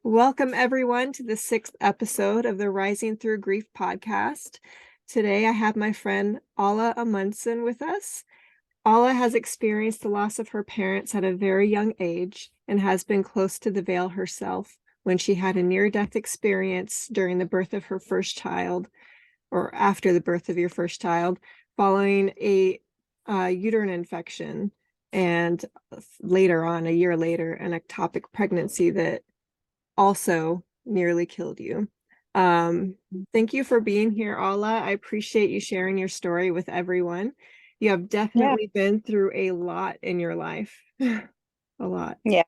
Welcome, everyone, to the sixth episode of the Rising Through Grief podcast. Today, I have my friend Alla Amundsen with us. Alla has experienced the loss of her parents at a very young age and has been close to the veil herself when she had a near-death experience during the birth of her first child, or after the birth of your first child, following a uterine infection, and later on, a year later, an ectopic pregnancy that also nearly killed you. Thank you for being here, Alla. I appreciate you sharing your story with everyone. You have Yeah, definitely been through a lot in your life, a lot. yeah,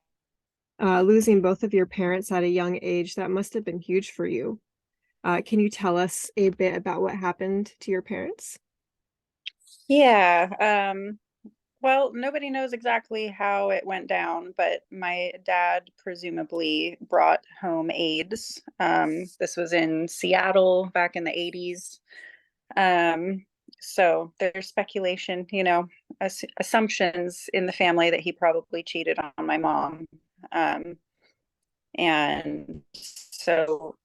Losing both of your parents at a young age, that must have been huge for you. Can you tell us a bit about what happened to your parents? yeah. Well, nobody knows exactly how it went down, but my dad presumably brought home AIDS. This was in Seattle back in the 80s. Um, so there's speculation, assumptions in the family that he probably cheated on my mom. Um, and so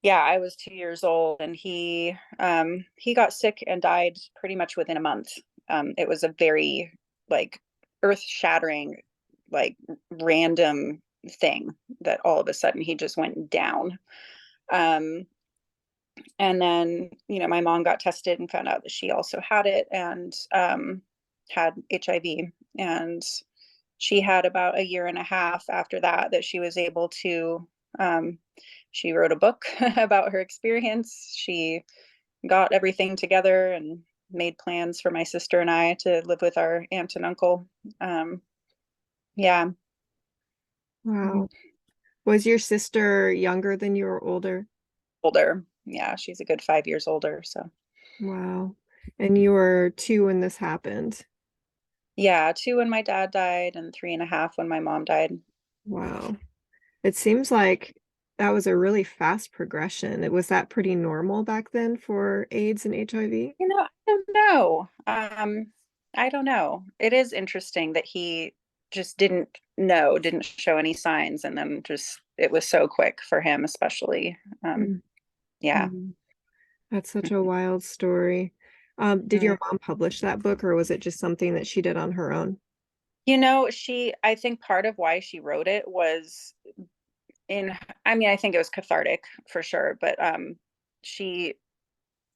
yeah, I was 2 years old, and he got sick and died pretty much within a month. It was a very like earth-shattering, like random thing that all of a sudden he just went down. Um, and then, my mom got tested and found out that she also had it and had HIV. And she had about a year and a half after that she was able to she wrote a book about her experience. She got everything together and made plans for my sister and I to live with our aunt and uncle. um, yeah. Wow. Was your sister younger than you or older? Older. Yeah, she's a good 5 years older, so Wow. And you were two when this happened. yeah, two when my dad died and 3.5 when my mom died. Wow. It seems like that was a really fast progression. Was that pretty normal back then for AIDS and HIV? I don't know. I don't know. It is interesting that he just didn't show any signs, and then just it was so quick for him, especially. Mm, Yeah. mm. That's such a wild story. Did your Mm. mom publish that book, or was it just something that she did on her own? I think part of why she wrote it was in, I mean, I think it was cathartic for sure, but she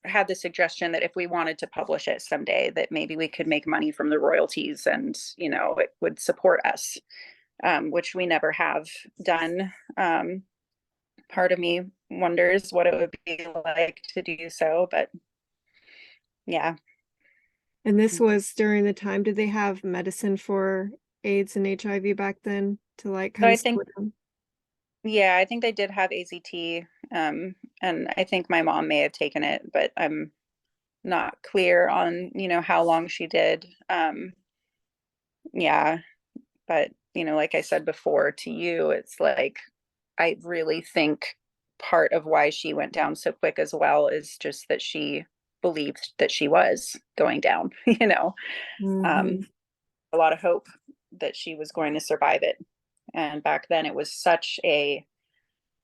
had the suggestion that if we wanted to publish it someday, that maybe we could make money from the royalties and, it would support us, which we never have done. Part of me wonders what it would be like to do so, but yeah. And this was during the time, did they have medicine for AIDS and HIV back then to like So kind I of think, slow down? yeah, I think they did have AZT, and I think my mom may have taken it, but I'm not clear on, how long she did. Yeah, but like I said before to you, it's like I really think part of why she went down so quick as well is just that she believed that she was going down, um, Hmm. a lot of hope that she was going to survive it. And back then it was such a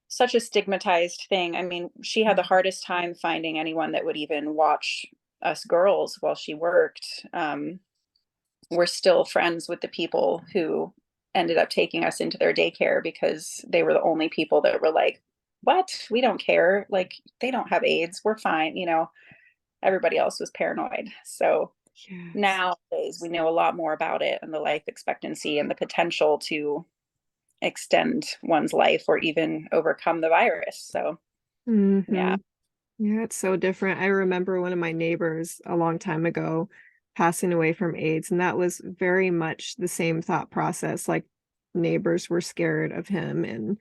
stigmatized thing. I mean, she had the hardest time finding anyone that would even watch us girls while she worked. We're still friends with the people who ended up taking us into their daycare because they were the only people that were like, what? We don't care. Like, they don't have AIDS. We're fine. Everybody else was paranoid. So Yes. nowadays we know a lot more about it and the life expectancy and the potential to extend one's life or even overcome the virus. So, Hmm. yeah. Yeah, it's so different. I remember one of my neighbors a long time ago passing away from AIDS, and that was very much the same thought process. Like neighbors were scared of him and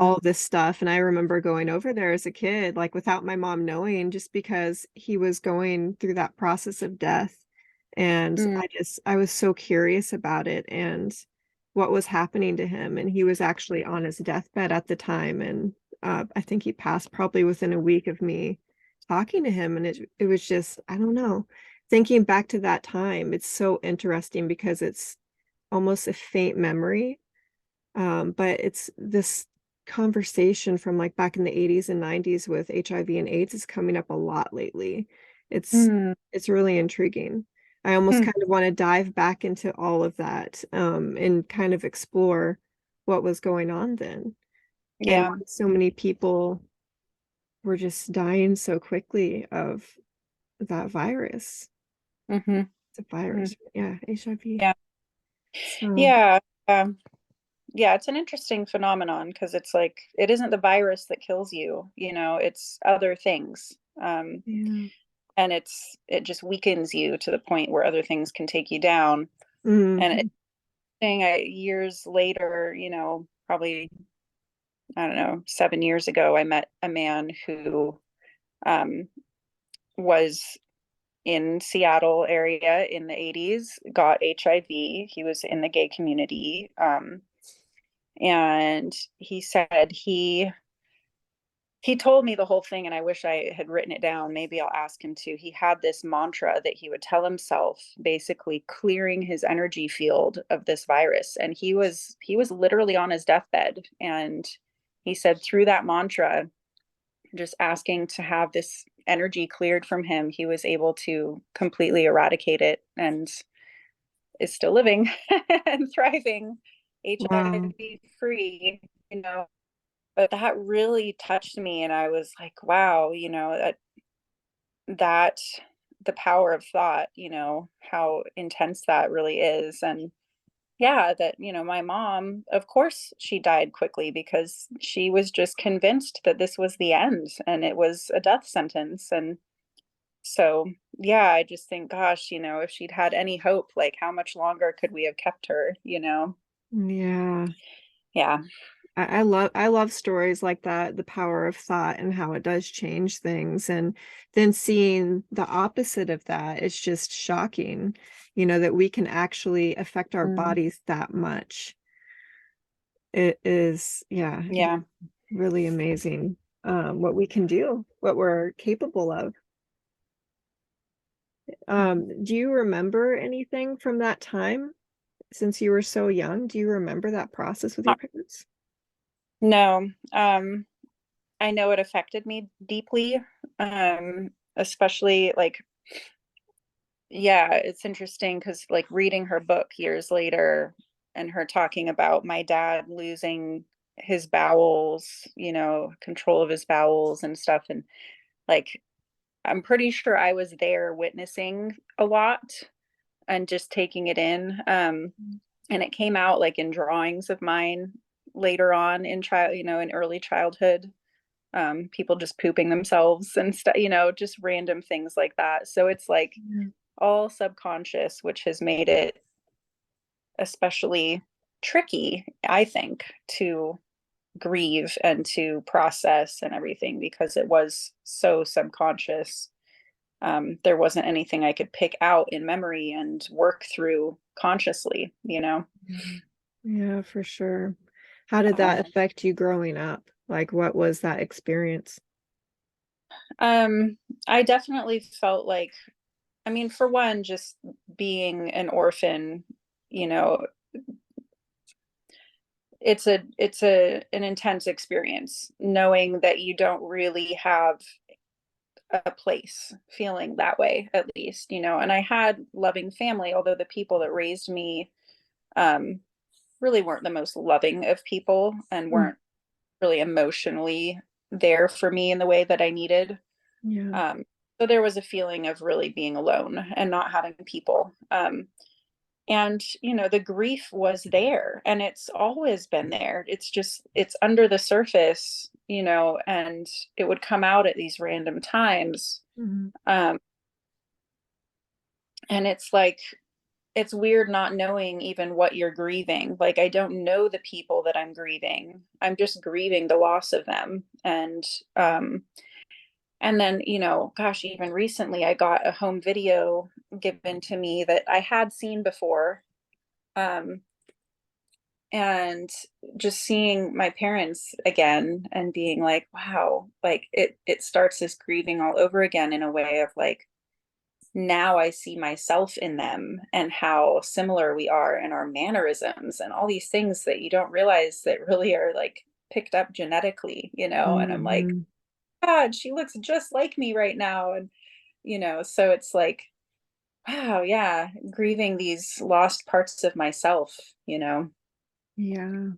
all Mm-hmm. this stuff. And I remember going over there as a kid, like without my mom knowing, just because he was going through that process of death. And I was so curious about it and what was happening to him. And he was actually on his deathbed at the time. And I think he passed probably within a week of me talking to him. And it was just, I don't know, thinking back to that time, it's so interesting because it's almost a faint memory. But it's this conversation from like back in the 80s and 90s with HIV and AIDS is coming up a lot lately. It's Mm, it's really intriguing. I almost hmm, kind of want to dive back into all of that and kind of explore what was going on then and yeah. why so many people were just dying so quickly of that virus. Hmm. It's a virus. Yeah, HIV. Yeah. So, Yeah. Yeah, it's an interesting phenomenon because it's like it isn't the virus that kills you, it's other things. yeah. And it just weakens you to the point where other things can take you down. And it's Hmm. thing years later, probably I don't know, 7 years ago, I met a man who um, was in Seattle area in the 80s, got HIV. He was in the gay community. And he said he told me the whole thing, and I wish I had written it down. Maybe I'll ask him to. He had this mantra that he would tell himself, basically clearing his energy field of this virus. And he was literally on his deathbed. And he said through that mantra, just asking to have this energy cleared from him, he was able to completely eradicate it and is still living and thriving, Wow. HIV free, you know but that really touched me, and I was like, wow, that the power of thought, how intense that really is. And yeah, that, my mom, of course she died quickly because she was just convinced that this was the end and it was a death sentence. And so yeah, I just think, gosh, if she'd had any hope, like how much longer could we have kept her? Yeah. Yeah. I love stories like that, the power of thought and how it does change things. And then seeing the opposite of that, it's just shocking, that we can actually affect our Mm, bodies that much. It is, yeah, yeah. really amazing what we can do, what we're capable of. Do you remember anything from that time since you were so young? Do you remember that process with your parents? No, I know it affected me deeply, especially like, yeah, it's interesting because like reading her book years later and her talking about my dad losing his bowels, control of his bowels and stuff. And like, I'm pretty sure I was there witnessing a lot and just taking it in. And it came out like in drawings of mine later on in early childhood, people just pooping themselves and stuff, just random things like that. So it's like Yeah. all subconscious, which has made it especially tricky, I think, to grieve and to process and everything because it was so subconscious. There wasn't anything I could pick out in memory and work through consciously. Yeah, for sure. How did Uh, that affect you growing up? Like, what was that experience? um, I definitely felt like, I mean, for one, just being an orphan, you know, it's an intense experience knowing that you don't really have a place, feeling that way, at least. And I had loving family, although the people that raised me um really weren't the most loving of people and Mm. weren't really emotionally there for me in the way that I needed. Yeah. um so there was a feeling of really being alone and not having people. And the grief was there and it's always been there. It's under the surface, and it would come out at these random times. Mhm. um and it's like it's weird not knowing even what you're grieving. Like I don't know the people that I'm grieving, I'm just grieving the loss of them. Um and then, gosh, even recently I got a home video given to me that I had seen before. um and just seeing my parents again and being like, wow, like it starts this grieving all over again in a way of like, now I see myself in them and how similar we are in our mannerisms and all these things that you don't realize that really are like picked up genetically, you know, and I'm like, Mhm. God, she looks just like me right now. And, you know, so it's like, wow, yeah, grieving these lost parts of myself, you know. Yeah.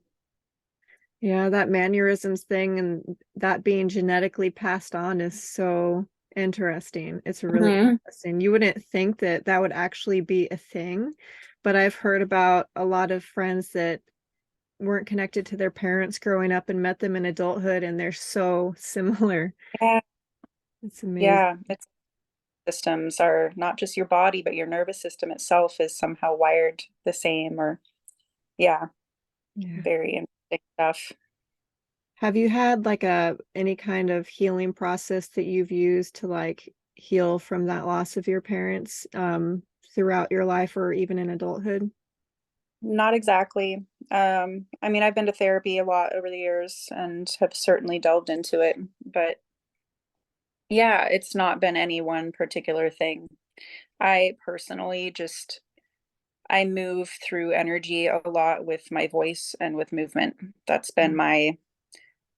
Yeah, that mannerisms thing and that being genetically passed on is so interesting. It's really Mhm. interesting. You wouldn't think that that would actually be a thing, but I've heard about a lot of friends that weren't connected to their parents growing up and met them in adulthood, and they're so similar. Yeah, It's amazing. yeah. It's systems are not just your body, but your nervous system itself is somehow wired the same, or yeah, Yeah. very interesting stuff. Have you had like a any kind of healing process that you've used to like heal from that loss of your parents throughout your life or even in adulthood? Not exactly. I mean, I've been to therapy a lot over the years and have certainly delved into it, but yeah, it's not been any one particular thing. I personally just I move through energy a lot with my voice and with movement. That's been Mm.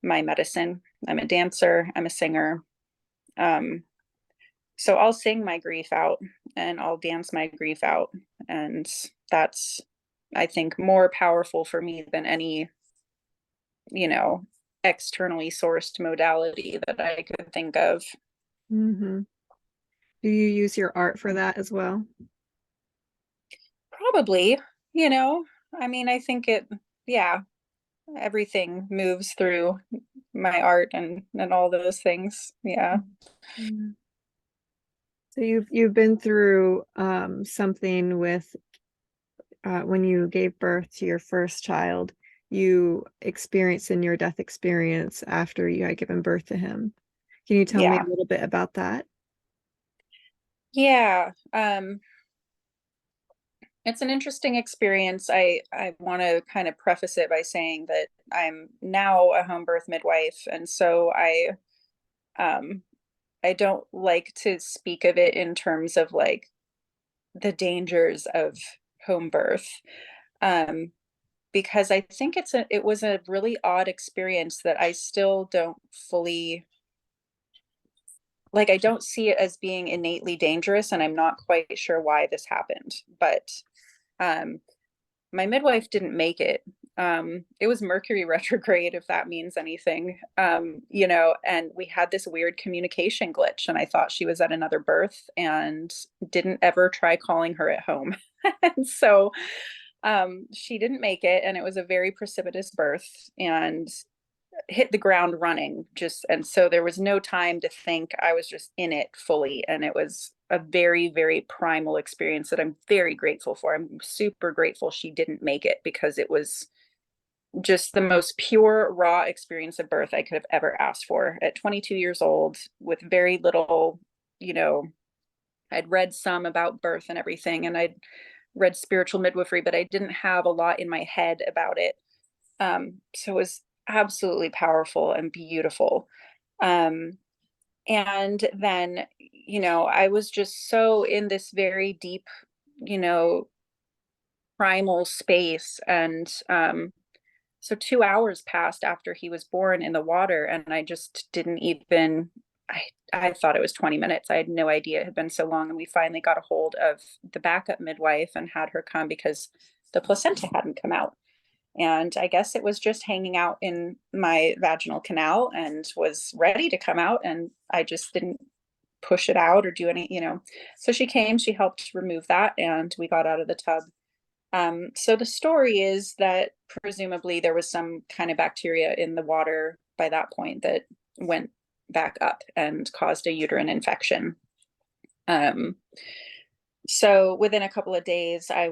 my medicine. I'm a dancer, I'm a singer. Um, so I'll sing my grief out and I'll dance my grief out. And that's, I think, more powerful for me than any, you know, externally sourced modality that I could think of. Mhm. Do you use your art for that as well? Probably, you know, I mean, I think yeah, everything moves through my art and all those things. Yeah. Mm. So you've been through something with when you gave birth to your first child, you experienced a near death experience after you had given birth to him. Can you tell me Yeah. a little bit about that? Yeah. It's an interesting experience. I want to kind of preface it by saying that I'm now a home birth midwife, and so um I don't like to speak of it in terms of like the dangers of home birth. Um because I think it was a really odd experience that I still don't fully like. I don't see it as being innately dangerous, and I'm not quite sure why this happened. But um my midwife didn't make it. It was Mercury retrograde, if that means anything. You know, and we had this weird communication glitch, and I thought she was at another birth and didn't ever try calling her at home. And so she didn't make it, and it was a very precipitous birth and hit the ground running. Just and so there was no time to think. I was just in it fully, and it was a very, very primal experience that I'm very grateful for. I'm super grateful she didn't make it because it was just the most pure, raw experience of birth I could have ever asked for at 22 years old with very little, you know, I'd read some about birth and everything, and I'd read spiritual midwifery, but I didn't have a lot in my head about it. So it was absolutely powerful and beautiful. Um, and then, you know, I was just so in this very deep, you know, primal space. And so 2 hours passed after he was born in the water, and I just didn't even. I thought it was 20 minutes. I had no idea it had been so long. And we finally got a hold of the backup midwife and had her come because the placenta hadn't come out. And I guess it was just hanging out in my vaginal canal and was ready to come out. And I just didn't push it out or do any, you know. So she came, she helped remove that, and we got out of the tub. So the story is that presumably there was some kind of bacteria in the water by that point that went back up and caused a uterine infection. Um, so within a couple of days, I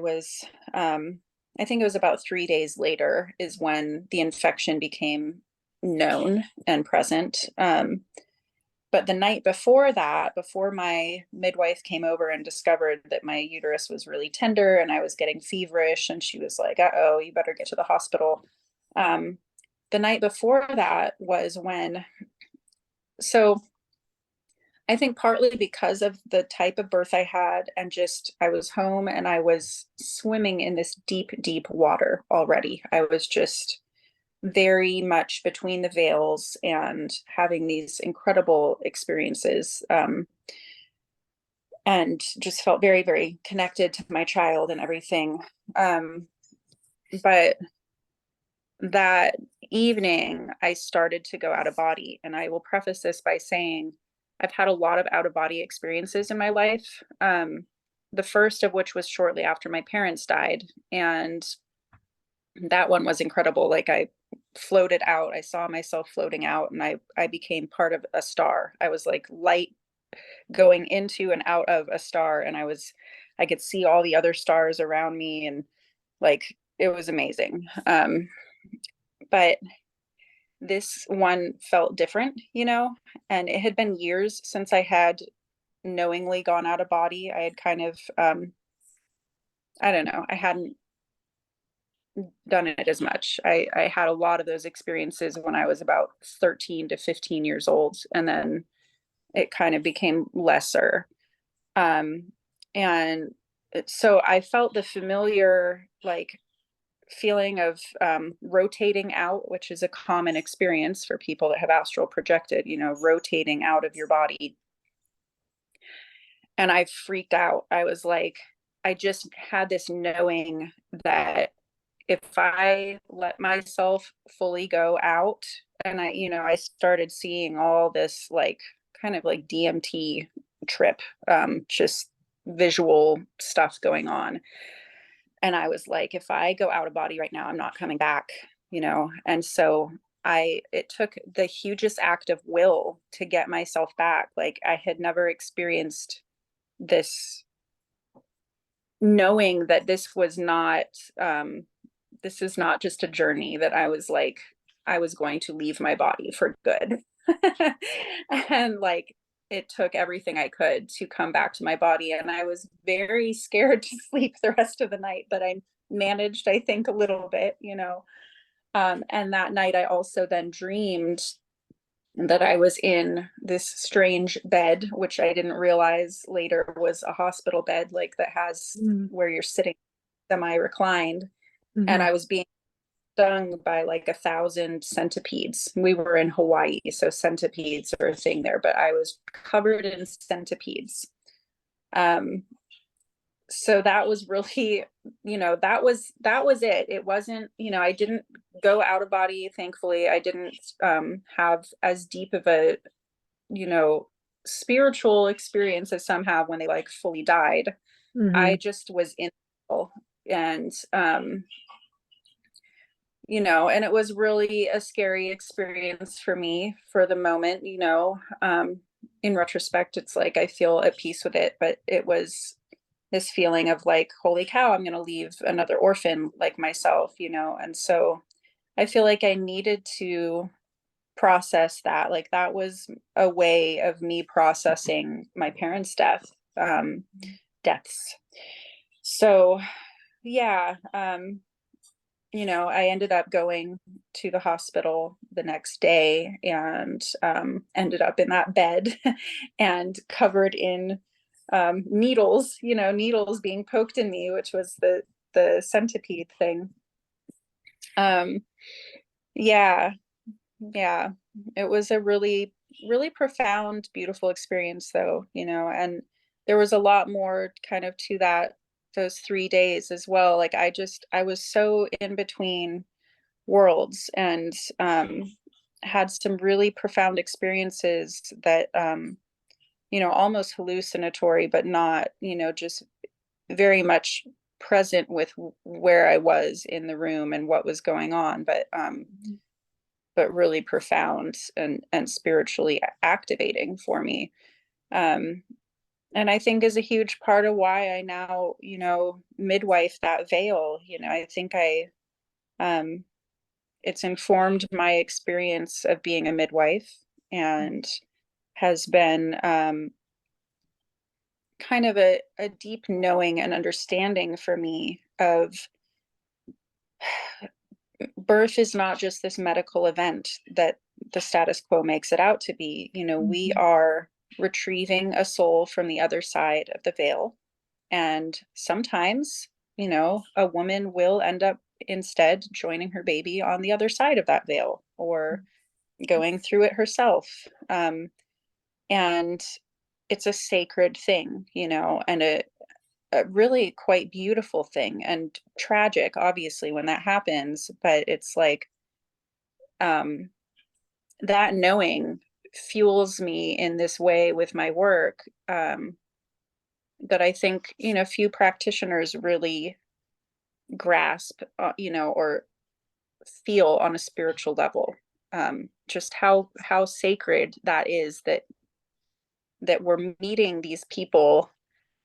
think it was about 3 days later, is when the infection became known and present. But the night before that, before my midwife came over and discovered that my uterus was really tender and I was getting feverish, and she was like, "Uh oh, you better get to the hospital." Um, the night before that was when, so I think partly because of the type of birth I had, and just I was home and I was swimming in this deep, deep water already. I was just very much between the veils and having these incredible experiences, and just felt very, very connected to my child and everything. But that evening, I started to go out of body. And I will preface this by saying I've had a lot of out of body experiences in my life. The first of which was shortly after my parents died. And that one was incredible. Like I floated out, I saw myself floating out, and I became part of a star. I was like light going into and out of a star, and I could see all the other stars around me, and like it was amazing. But this one felt different, and it had been years since I had knowingly gone out of body. I had kind of, I don't know, I hadn't done it as much. I had a lot of those experiences when I was about 13 to 15 years old, and then it kind of became lesser. Um, and so I felt the familiar, like, feeling of rotating out, which is a common experience for people that have astral projected, rotating out of your body. And I freaked out. I was like, I just had this knowing that if I let myself fully go out, and I started seeing all this like kind of like DMT trip, just visual stuff going on. And I was like, if I go out of body right now, I'm not coming back. And so it took the hugest act of will to get myself back. Like I had never experienced this, knowing that this is not just a journey, that I was going to leave my body for good. And like it took everything I could to come back to my body. And I was very scared to sleep the rest of the night, but I managed, I think, a little bit. And that night I also then dreamed that I was in this strange bed, which I didn't realize later was a hospital bed, like that has where you're sitting semi reclined. And Mm-hmm. I was being stung by like 1,000 centipedes. We were in Hawaii, so centipedes are a thing there, but I was covered in centipedes. Um, so that was really, that was it. It wasn't, I didn't go out of body, thankfully. I didn't have as deep of a, you know, spiritual experience as some have when they like fully died. I Mm-hmm. just was in, and and it was really a scary experience for me for the moment. In retrospect, it's like I feel at peace with it, but it was this feeling of like, holy cow, I'm going to leave another orphan like myself. And so I feel like I needed to process that. Like that was a way of me processing my parents' deaths. So yeah, I ended up going to the hospital the next day, and ended up in that bed and covered in needles being poked in me, which was the centipede thing. Um, yeah, yeah, it was a really, really profound, beautiful experience, though. And there was a lot more kind of to those 3 days as well. Like I was so in between worlds, and had some really profound experiences that almost hallucinatory, but not, just very much present with where I was in the room and what was going on, but really profound and spiritually activating for me. um and I think is a huge part of why I now midwife that veil. I think I um it's informed my experience of being a midwife, and has been kind of a deep knowing and understanding for me of birth is not just this medical event that the status quo makes it out to be. We Mm-hmm. are retrieving a soul from the other side of the veil. And sometimes, a woman will end up instead joining her baby on the other side of that veil, or going through it herself. And it's a sacred thing, and a really quite beautiful thing, and tragic, obviously, when that happens. But it's like, um, that knowing fuels me in this way with my work, that I think, few practitioners really grasp, or feel on a spiritual level. Just how sacred that is, that we're meeting these people,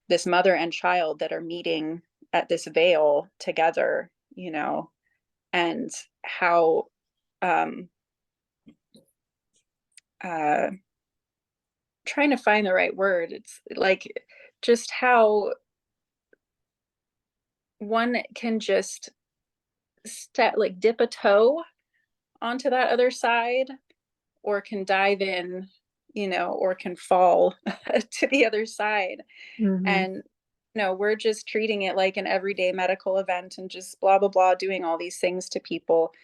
this mother and child that are meeting at this veil together, and how, um uh trying to find the right word. It's like, just how one can just like dip a toe onto that other side, or can dive in, or can fall to the other side. Mhm. And we're just treating it like an everyday medical event, and just blah blah blah, doing all these things to people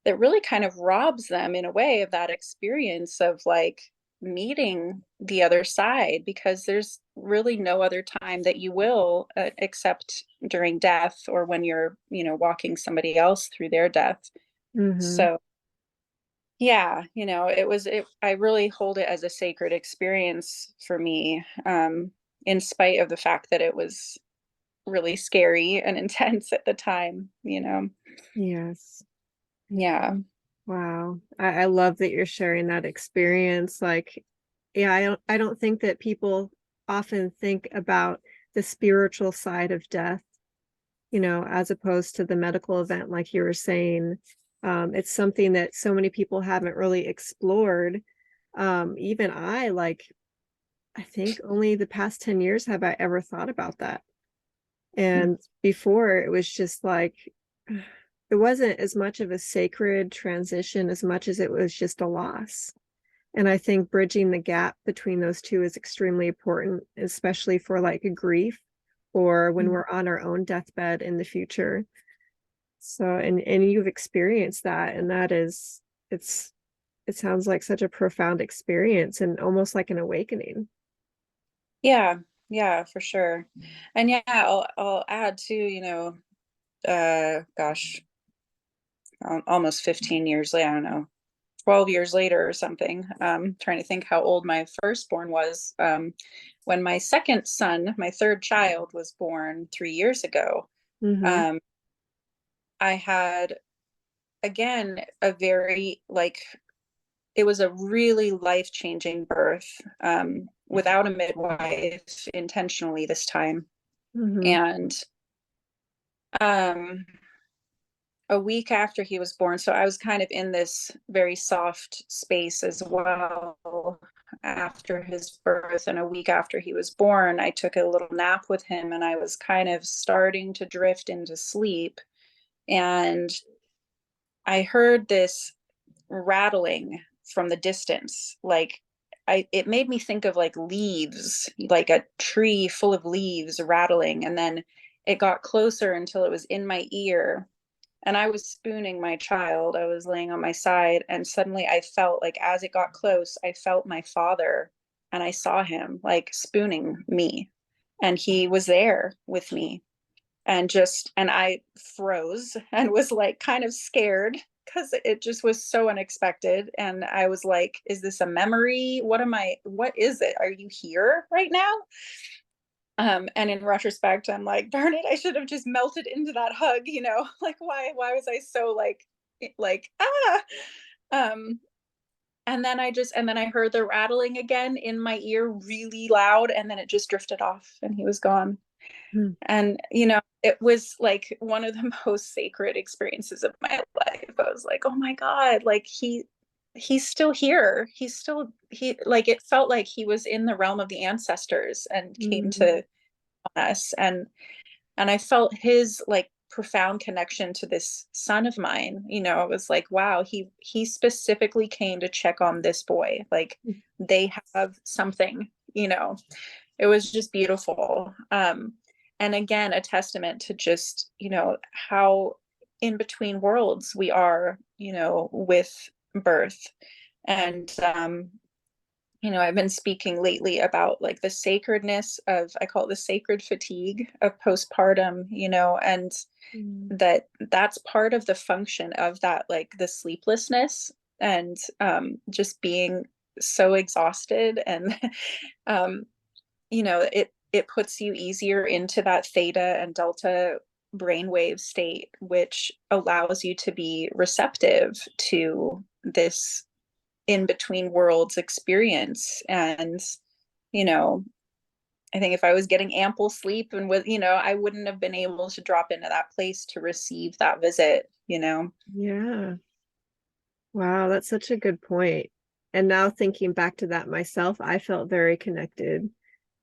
that really kind of robs them in a way of that experience of like meeting the other side, because there's really no other time that you will, except during death, or when you're, walking somebody else through their death. Mhm. So yeah, I really hold it as a sacred experience for me, in spite of the fact that it was really scary and intense at the time. Yes. Yeah. Wow. I love that you're sharing that experience. Like, yeah, I don't think that people often think about the spiritual side of death, as opposed to the medical event, like you were saying. It's something that so many people haven't really explored. Even I think only the past 10 years have I ever thought about that. And before it was just like, it wasn't as much of a sacred transition as much as it was just a loss. And I think bridging the gap between those two is extremely important, especially for like a grief or when Mhm. we're on our own deathbed in the future. So, and you've experienced that, and it's it sounds like such a profound experience and almost like an awakening. Yeah, yeah, for sure. And yeah, I'll add too, gosh, almost 15 years later, I don't know, 12 years later or something. Trying to think how old my firstborn was. When my second son, my third child, was born 3 years ago. Mm-hmm. Um, I had, again, a very, like, it was a really life-changing birth, without a midwife, intentionally this time. Mm-hmm. And um, a week after he was born, so I was kind of in this very soft space as well after his birth. And a week after he was born, I took a little nap with him, and I was kind of starting to drift into sleep. And I heard this rattling from the distance. Like, it made me think of like leaves, like a tree full of leaves rattling. And then it got closer until it was in my ear. And I was spooning my child. I was laying on my side, and suddenly I felt like, as it got close, I felt my father, and I saw him like spooning me. And he was there with me. And I froze and was like kind of scared, because it just was so unexpected. And I was like, is this a memory? What is it? Are you here right now? And in retrospect, I'm like, darn it, I should have just melted into that hug, like, why was I so like, ah. Um, and then I heard the rattling again in my ear really loud, and then it just drifted off, and he was gone. And it was like one of the most sacred experiences of my life. I was like, oh my God, like he's still here. He, like, it felt like he was in the realm of the ancestors and came Mm-hmm. to us. And I felt his like profound connection to this son of mine. It was like, wow, he specifically came to check on this boy. Like, they have something. It was just beautiful. And again, a testament to just, how in between worlds we are, with birth. And I've been speaking lately about like the sacredness of, I call it the sacred fatigue of postpartum, and Mm. that's part of the function of that, like the sleeplessness and just being so exhausted. And um, it puts you easier into that theta and delta brainwave state, which allows you to be receptive to this in between worlds experience. And you know I think if I was getting ample sleep and I wouldn't have been able to drop into that place to receive that visit. Yeah. Wow, that's such a good point. And now thinking back to that myself, I felt very connected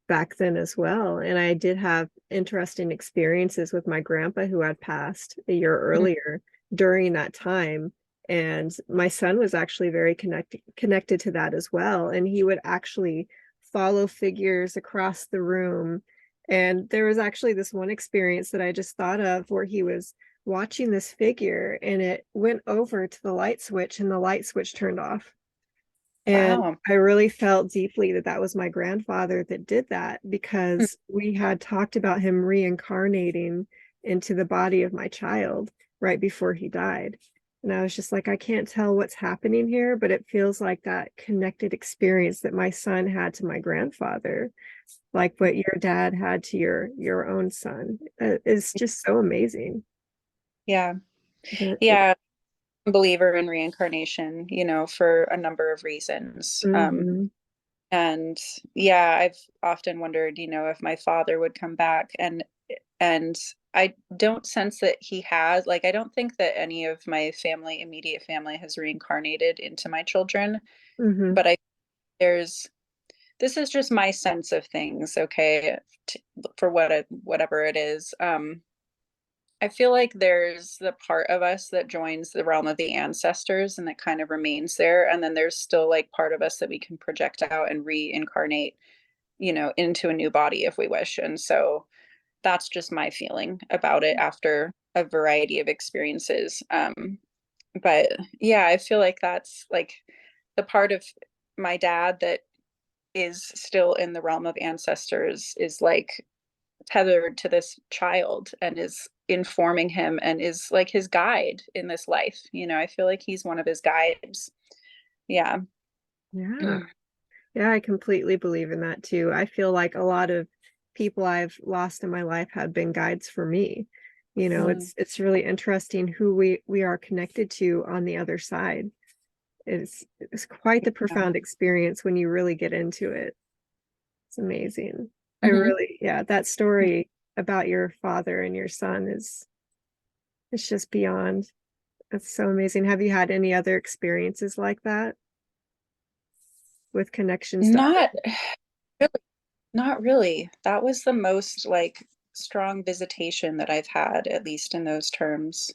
back then as well. And I did have interesting experiences with my grandpa who had passed a year earlier during that time. And my son was actually very connected to that as well. And he would actually follow figures across the room. And there was actually this one experience that I just thought of where he was watching this figure and it went over to the light switch and the light switch turned off. And Wow. I really felt deeply that that was my grandfather that did that because we had talked about him reincarnating into the body of my child right before he died. And I was just like, I can't tell what's happening here, but it feels like that connected experience that my son had to my grandfather, like what your dad had to your own son. It's just so amazing. Yeah. But Yeah. Believer in reincarnation, for a number of reasons. mhm, And yeah, I've often wondered, if my father would come back, and I don't sense that he has. Like, I don't think that any of my family, immediate family, has reincarnated into my children. mhm, But there's this is just my sense of things, okay, for whatever it is. I feel like there's the part of us that joins the realm of the ancestors and that kind of remains there. And then there's still like part of us that we can project out and reincarnate, into a new body if we wish. And so that's just my feeling about it after a variety of experiences. But yeah, I feel like that's like the part of my dad that is still in the realm of ancestors is like tethered to this child and is informing him and is like his guide in this life. I feel like he's one of his guides. Yeah. yeah. Yeah, I completely believe in that too. I feel like a lot of people I've lost in my life have been guides for me. Mm, It's really interesting who we are connected to on the other side. It's quite the yeah. profound experience when you really get into it. It's amazing. I Mhm. really, yeah, that story about your father and your son is it's just beyond. It's so amazing. Have you had any other experiences like that with connections to other Not people? really, not really. That was the most like strong visitation that I've had, at least in those terms.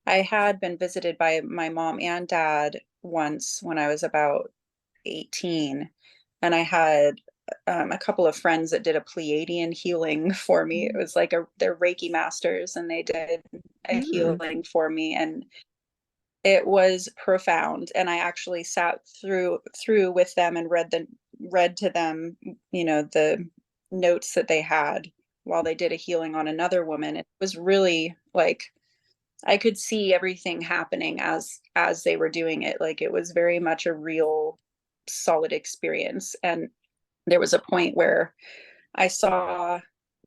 I had been visited by my mom and dad once when I was about 18, and I had a couple of friends that did a Pleiadian healing for me. It was like they're Reiki masters, and they did a Mm, healing for me, and it was profound. And I actually sat through with them and read to them, the notes that they had while they did a healing on another woman. It was really like I could see everything happening as they were doing it. Like it was very much a real solid experience. And there was a point where I saw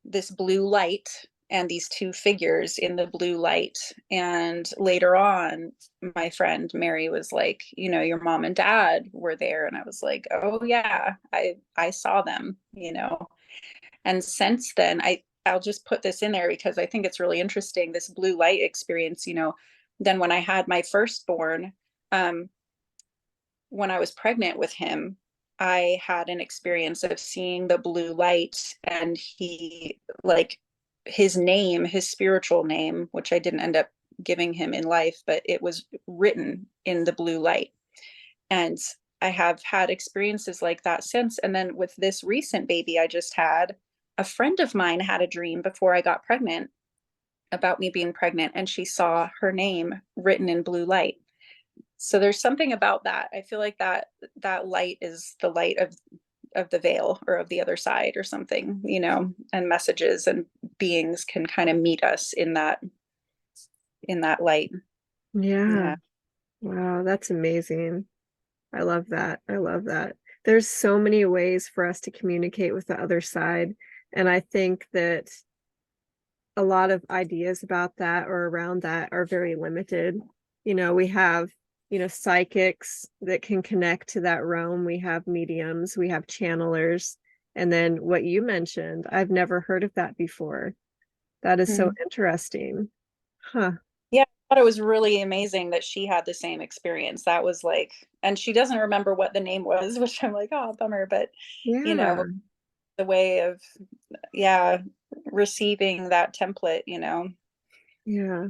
this blue light and these two figures in the blue light. And later on, my friend Mary was like, your mom and dad were there. And I was like, oh yeah, I saw them. And since then, I'll just put this in there because I think it's really interesting, this blue light experience. Then when I had my firstborn, um, when I was pregnant with him, I had an experience of seeing the blue light, and he like his spiritual name, which I didn't end up giving him in life, but it was written in the blue light. And I have had experiences like that since. And then with this recent baby I just had, a friend of mine had a dream before I got pregnant, about me being pregnant, and she saw her name written in blue light. So there's something about that. I feel like that light is the light of the veil, or of the other side, or something, and messages and beings can kind of meet us in that light. Yeah. Yeah. Wow, that's amazing. I love that. I love that. There's so many ways for us to communicate with the other side. And I think that a lot of ideas about that or around that are very limited. We have, psychics that can connect to that realm. We have mediums, we have channelers. And then what you mentioned, I've never heard of that before. That is so Mhm. interesting. Huh. Yeah, I thought it was really amazing that she had the same experience. That was like, and she doesn't remember what the name was, which I'm like, oh, bummer. But, you know, Yeah. the way of, yeah, receiving that template, Yeah.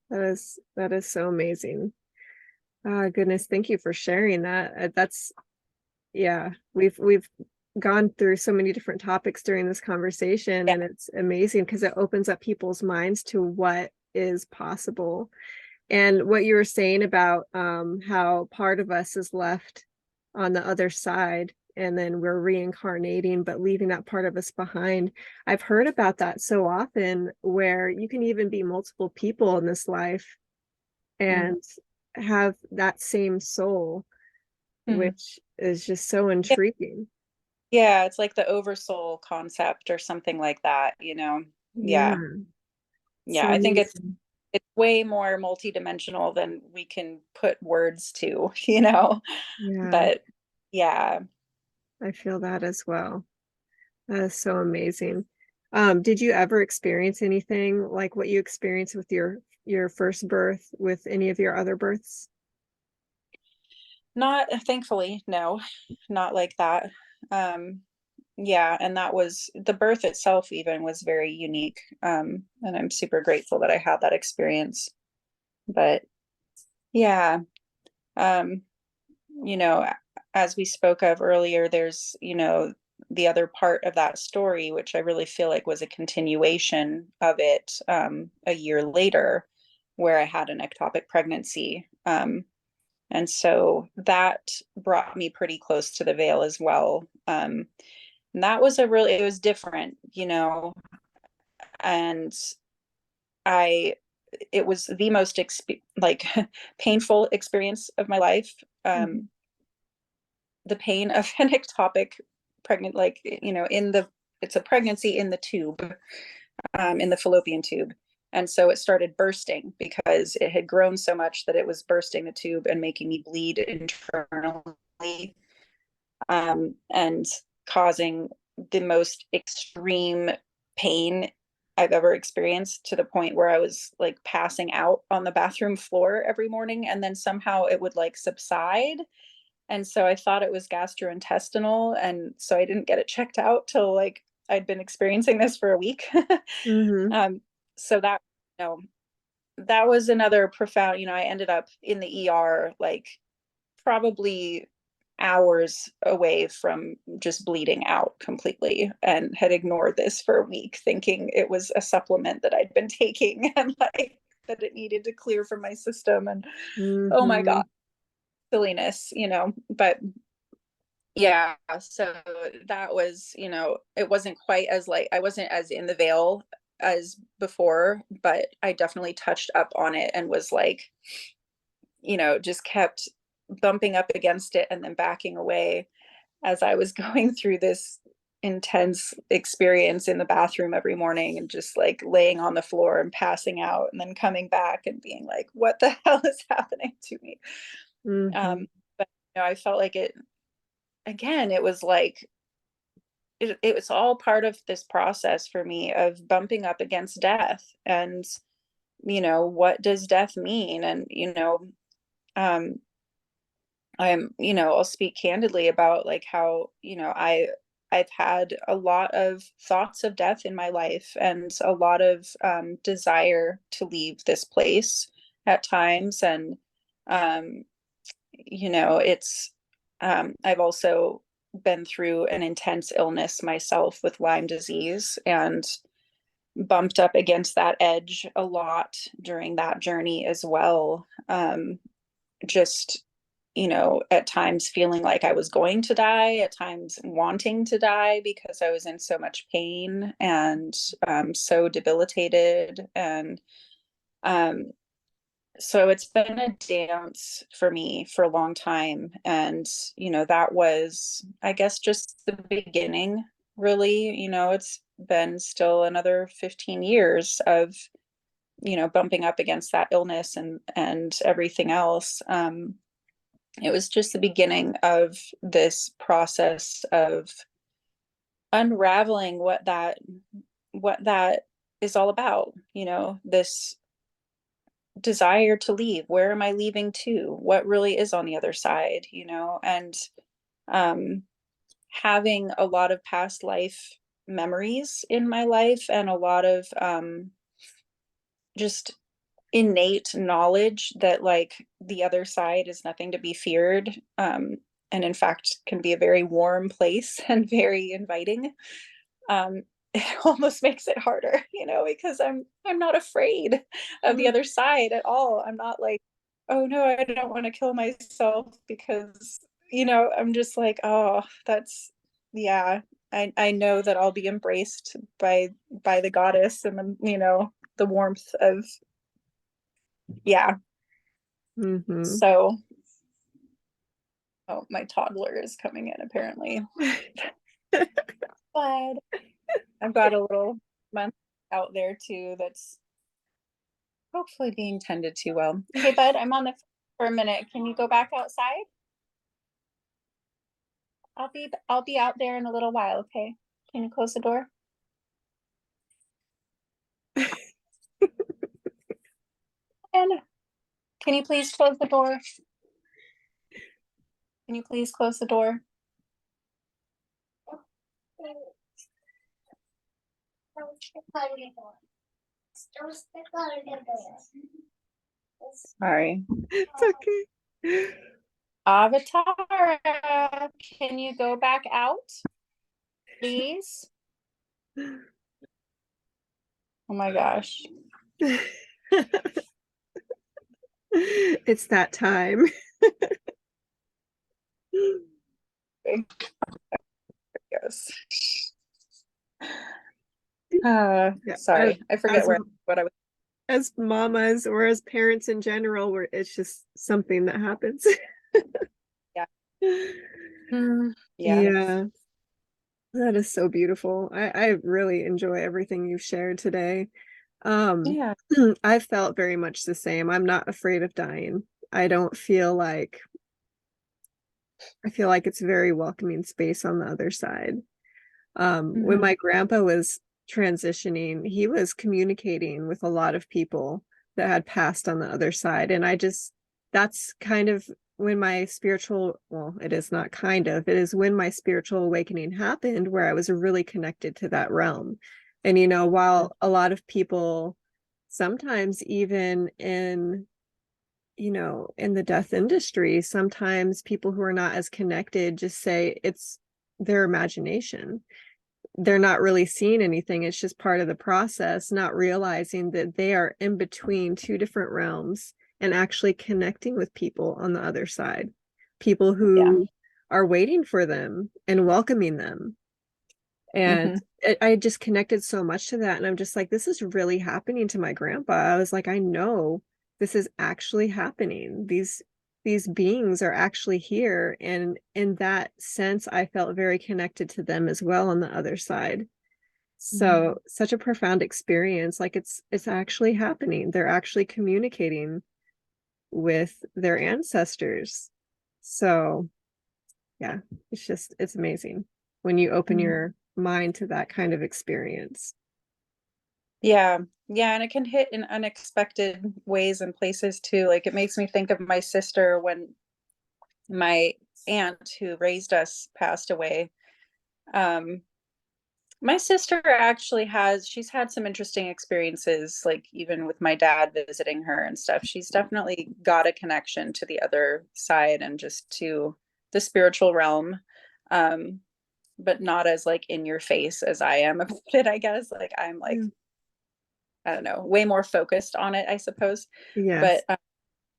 That is so amazing. Ah, goodness, thank you for sharing that. That's yeah, we've gone through so many different topics during this conversation, Yeah. and it's amazing because it opens up people's minds to what is possible. And what you were saying about how part of us is left on the other side, and then we're reincarnating, but leaving that part of us behind. I've heard about that so often, where you can even be multiple people in this life Mhm. and have that same soul, Mhm. which is just so Yeah. intriguing. Yeah, it's like the oversoul concept or something like that, Yeah. Yeah, Yeah, so I think amazing. it's way more multidimensional than we can put words to, Yeah, But yeah. I feel that as well. That is so amazing. Did you ever experience anything like what you experienced with your first birth with any of your other births? Not thankfully, no, not like that. Um, yeah, and that was the birth itself even was very unique. And I'm super grateful that I had that experience. But yeah, um, you know, as we spoke of earlier, there's, the other part of that story, which I really feel like was a continuation of it, a year later, where I had an ectopic pregnancy. And so that brought me pretty close to the veil as well. And that was it was different, and I, it was the most like painful experience of my life. Mhm. The pain of an ectopic pregnant, like, it's a pregnancy in the tube, in the fallopian tube. And so it started bursting because it had grown so much that it was bursting the tube and making me bleed internally, and causing the most extreme pain I've ever experienced, to the point where I was like passing out on the bathroom floor every morning, and then somehow it would like subside. And so I thought it was gastrointestinal. And so I didn't get it checked out till like I'd been experiencing this for a week. Mhm. um, so you know, that was another profound, I ended up in the ER like probably hours away from just bleeding out completely, and had ignored this for a week thinking it was a supplement that I'd been taking, and like that it needed to clear from my system. And oh my god, Mhm. silliness, but yeah, so that was, it wasn't quite as like, I wasn't as in the veil as before, but I definitely touched up on it and was like, just kept bumping up against it and then backing away as I was going through this intense experience in the bathroom every morning, and just like laying on the floor and passing out, and then coming back and being like, what the hell is happening to me? Um, Mhm. but I felt like it, again, it was like it was all part of this process for me of bumping up against death. And what does death mean? And um I'll speak candidly about like how, I've had a lot of thoughts of death in my life, and a lot of desire to leave this place at times. And um it's, I've also been through an intense illness myself with Lyme disease. And bumped up against that edge a lot during that journey as well. Just, at times feeling like I was going to die, at times wanting to die because I was in so much pain and so debilitated. And um, so it's been a dance for me for a long time. And, that was, I guess, just the beginning, really. It's been still another 15 years of, bumping up against that illness and everything else. It was just the beginning of this process of unraveling what that is all about, this desire to leave. Where am I leaving to? What really is on the other side, and um, having a lot of past life memories in my life and a lot of just innate knowledge that like the other side is nothing to be feared, and in fact can be a very warm place and very inviting. It almost makes it harder, because I'm not afraid of the other side at all. I'm not like, oh no, I don't want to kill myself because, I'm just like, oh, that's, yeah, I know that I'll be embraced by the goddess and the warmth of, yeah. Mm-hmm. So, oh, my toddler is coming in apparently. But I've got a little month out there too that's hopefully being tended to well. Hey, bud, I'm on the phone for a minute. Can you go back outside? I'll be out there in a little while, okay? Can you close the door? And can you please close the door? Can you please close the door? Sorry. It's okay. Avatar, can you go back out, please? Oh my gosh. It's that time. Yes. Yeah, Sorry, I forget as what I was. as mamas or as parents in general, where it's just something that happens. Yeah. Mm, yeah. Yeah, that is so beautiful. I really enjoy everything you've shared today. Yeah. I felt very much the same. I'm not afraid of dying. I don't feel like I feel like it's a very welcoming space on the other side. When Mhm. my grandpa was transitioning, he was communicating with a lot of people that had passed on the other side. And that's kind of when my spiritual, well, it is not kind of, it is when my spiritual awakening happened, where I was really connected to that realm. And, while a lot of people sometimes even in the death industry, sometimes people who are not as connected just say it's their imagination. They're not really seeing anything. It's just part of the process, not realizing that they are in between two different realms and actually connecting with people on the other side, people Yeah. who are waiting for them and welcoming them. And Hmm. I just connected so much to that. And I'm just like, this is really happening to my grandpa. I was like, I know this is actually happening. These beings are actually here. And in that sense, I felt very connected to them as well on the other side. So such a profound experience. Like it's actually happening. They're actually communicating with their ancestors. So yeah, it's amazing when you open Hmm. your mind to that kind of experience. Yeah. Yeah. And it can hit in unexpected ways and places too. Like it makes me think of my sister when my aunt who raised us passed away. Um, my sister actually she's had some interesting experiences, like even with my dad visiting her and stuff. She's definitely got a connection to the other side and just to the spiritual realm. Um, but not as like in your face as I am about it, I guess. Like I'm like, Yeah. I don't know, way more focused on it, I suppose. Yes. But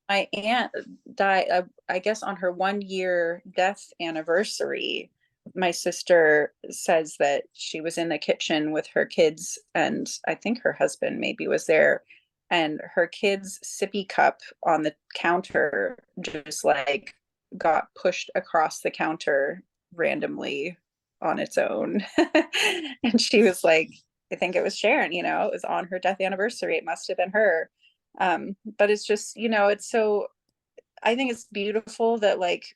my aunt died, I guess, on her 1 year death anniversary. My sister says that she was in the kitchen with her kids, and I think her husband maybe was there, and her kids' sippy cup on the counter just like got pushed across the counter randomly on its own. And she was like, I think it was Sharon, it was on her death anniversary. It must have been her. But it's just, it's so, I think it's beautiful that like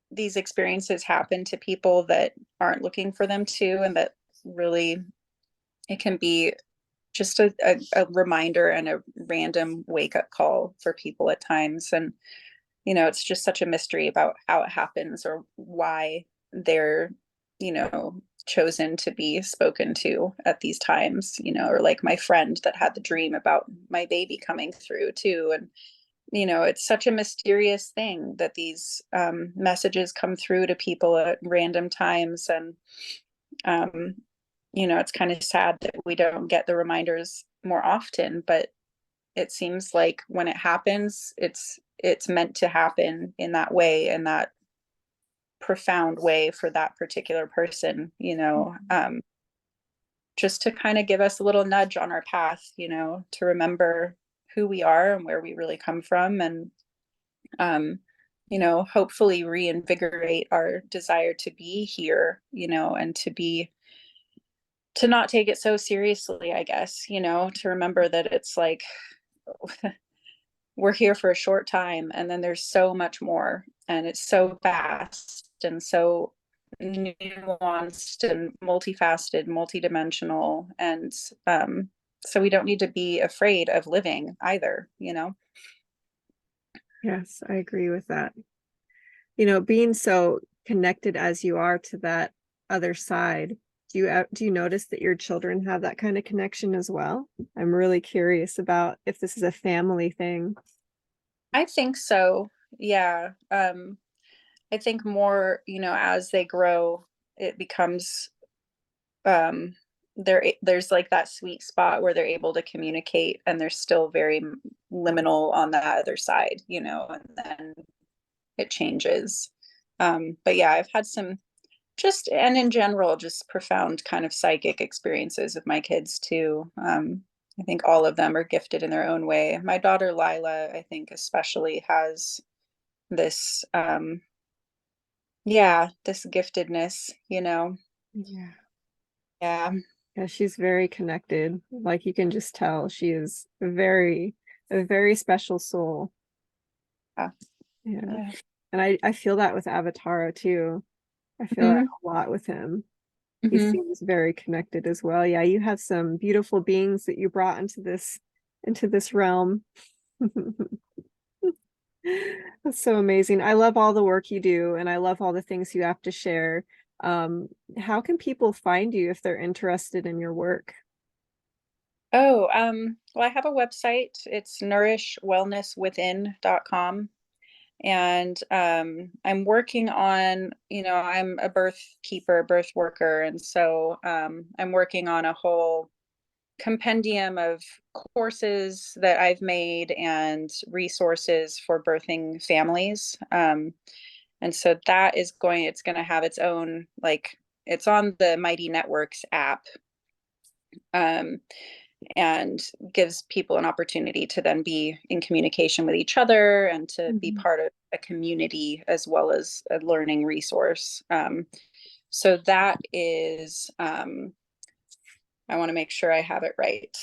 these experiences happen to people that aren't looking for them to, and that really it can be just a reminder and a random wake up call for people at times. And it's just such a mystery about how it happens or why they're, chosen to be spoken to at these times, or like my friend that had the dream about my baby coming through too. And, it's such a mysterious thing that these messages come through to people at random times. And, um, it's kind of sad that we don't get the reminders more often, but it seems like when it happens, it's meant to happen in that way, in that profound way for that particular person, just to kind of give us a little nudge on our path, to remember who we are and where we really come from. And um, hopefully reinvigorate our desire to be here, and to not take it so seriously, I guess, to remember that it's like we're here for a short time, and then there's so much more, and it's so vast and so nuanced and multifaceted, multidimensional. And so we don't need to be afraid of living either. Yes, I agree with that. Being so connected as you are to that other side, do you notice that your children have that kind of connection as well? I'm really curious about if this is a family thing. I think so. Yeah. I think more, as they grow, it becomes um there's like that sweet spot where they're able to communicate, and they're still very liminal on the other side, and then it changes. But yeah, I've had some just, and in general, just profound kind of psychic experiences with my kids too. I think all of them are gifted in their own way. My daughter Lila, I think especially, has this yeah, this giftedness. Yeah. Yeah. Yeah, she's very connected. Like you can just tell she is a very special soul. Yeah. Yeah. Yeah. And I feel that with Avatara too. I feel that Hmm. a lot with him. He Hmm. seems very connected as well. Yeah, you have some beautiful beings that you brought into this realm. That's so amazing. I love all the work you do, and I love all the things you have to share. Um, how can people find you if they're interested in your work? Oh, well, I have a website. It's nourishwellnesswithin.com. And I'm working on, I'm a birth keeper, birth worker. And so I'm working on a whole compendium of courses that I've made and resources for birthing families. And so it's going to have its own, like, it's on the Mighty Networks app. Um, and gives people an opportunity to then be in communication with each other and to be Mhm. part of a community as well as a learning resource. So that is, I want to make sure I have it right.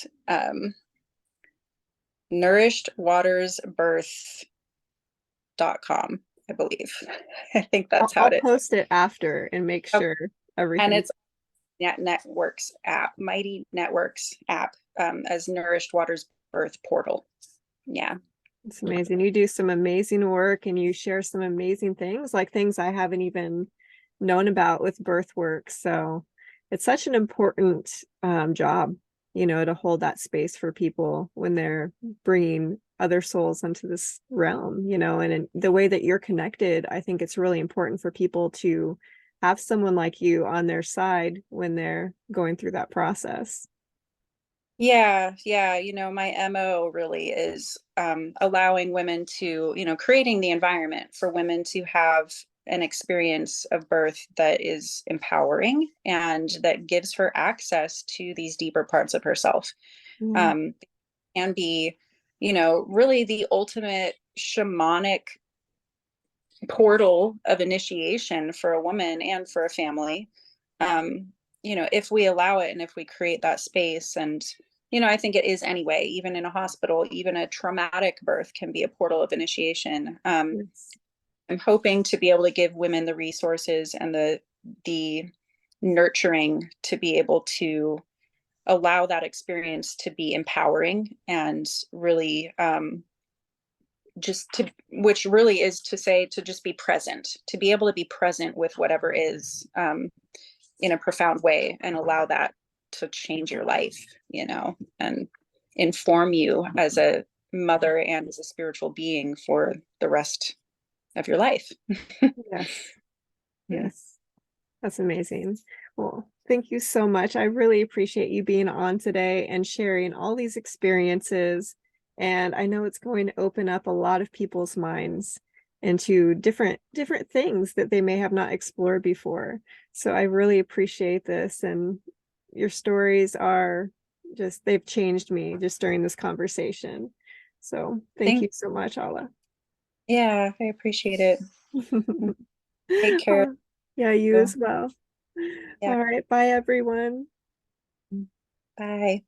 nourishedwatersbirth.com, I believe. I think I'll, that's how I'll it is. post it after and make Okay. sure And everything. it's Networks app, Mighty Networks app, as Nourished Waters Birth Portal. Yeah. It's amazing. You do some amazing work and you share some amazing things, like things I haven't even known about with birth work. So it's such an important job, to hold that space for people when they're bringing other souls into this realm, and in the way that you're connected, I think it's really important for people to have someone like you on their side when they're going through that process. Yeah. My MO really is allowing women to, creating the environment for women to have an experience of birth that is empowering and that gives her access to these deeper parts of herself. Yeah. Um, and be, really the ultimate shamanic portal of initiation for a woman and for a family. Um, if we allow it and if we create that space, and I think it is anyway, even in a hospital, even a traumatic birth can be a portal of initiation. Yes. I'm hoping to be able to give women the resources and the nurturing to be able to allow that experience to be empowering and really just to, which really is to say, to just be present, to be able to be present with whatever is, in a profound way, and allow that to change your life, and inform you as a mother and as a spiritual being for the rest of your life. Yes. Yes. That's amazing. Well, thank you so much. I really appreciate you being on today and sharing all these experiences. And I know it's going to open up a lot of people's minds into different things that they may have not explored before. So I really appreciate this. And your stories are just, they've changed me just during this conversation. So thank Thank you so much, Ala. Yeah, I appreciate it. Take care of Oh, yeah, you you. as well. Yeah. All right. Bye, everyone. Bye.